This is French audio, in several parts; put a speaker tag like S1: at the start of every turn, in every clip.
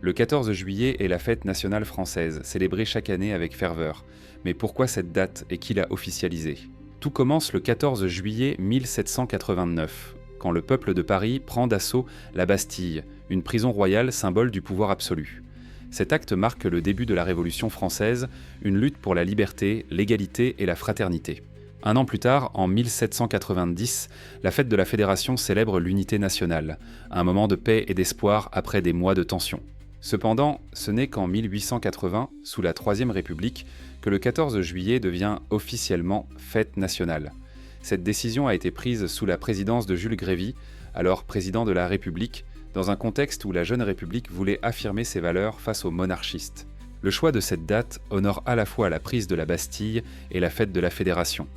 S1: Le 14 juillet est la fête nationale française, célébrée chaque année avec ferveur. Mais pourquoi cette date et qui l'a officialisée? Tout commence le 14 juillet 1789, quand le peuple de Paris prend d'assaut la Bastille, une prison royale symbole du pouvoir absolu. Cet acte marque le début de la Révolution française, une lutte pour la liberté, l'égalité et la fraternité. Un an plus tard, en 1790, la fête de la Fédération célèbre l'unité nationale, un moment de paix et d'espoir après des mois de tension. Cependant, ce n'est qu'en 1880, sous la Troisième République, que le 14 juillet devient officiellement fête nationale. Cette décision a été prise sous la présidence de Jules Grévy, alors président de la République, dans un contexte où la jeune République voulait affirmer ses valeurs face aux monarchistes. Le choix de cette date honore à la fois la prise de la Bastille et la fête de la Fédération,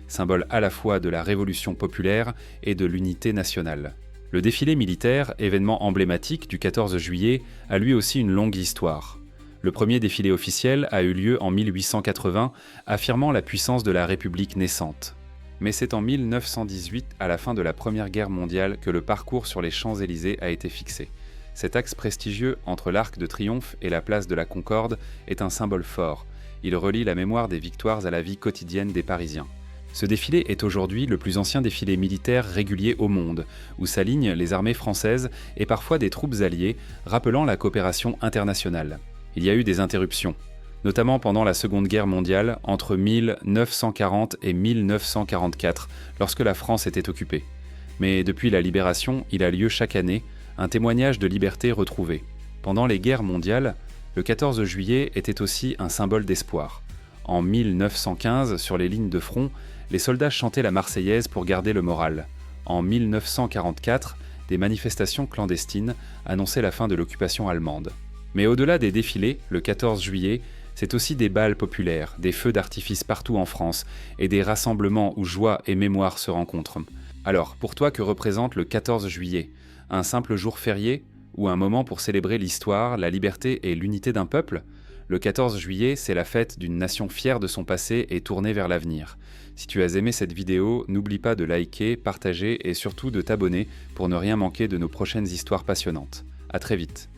S1: symbole à la fois de la Révolution populaire et de l'unité nationale. Le défilé militaire, événement emblématique du 14 juillet, a lui aussi une longue histoire. Le premier défilé officiel a eu lieu en 1880, affirmant la puissance de la République naissante. Mais c'est en 1918, à la fin de la Première Guerre mondiale, que le parcours sur les Champs-Élysées a été fixé. Cet axe prestigieux entre l'Arc de Triomphe et la place de la Concorde est un symbole fort. Il relie la mémoire des victoires à la vie quotidienne des Parisiens. Ce défilé est aujourd'hui le plus ancien défilé militaire régulier au monde, où s'alignent les armées françaises et parfois des troupes alliées, rappelant la coopération internationale. Il y a eu des interruptions, notamment pendant la Seconde Guerre mondiale, entre 1940 et 1944, lorsque la France était occupée. Mais depuis la Libération, il a lieu chaque année, un témoignage de liberté retrouvée. Pendant les guerres mondiales, le 14 juillet était aussi un symbole d'espoir. En 1915, sur les lignes de front, les soldats chantaient la Marseillaise pour garder le moral. En 1944, des manifestations clandestines annonçaient la fin de l'occupation allemande. Mais au-delà des défilés, le 14 juillet, c'est aussi des bals populaires, des feux d'artifice partout en France et des rassemblements où joie et mémoire se rencontrent. Alors, pour toi, que représente le 14 juillet? Un simple jour férié ou un moment pour célébrer l'histoire, la liberté et l'unité d'un peuple? Le 14 juillet, c'est la fête d'une nation fière de son passé et tournée vers l'avenir. Si tu as aimé cette vidéo, n'oublie pas de liker, partager et surtout de t'abonner pour ne rien manquer de nos prochaines histoires passionnantes. À très vite.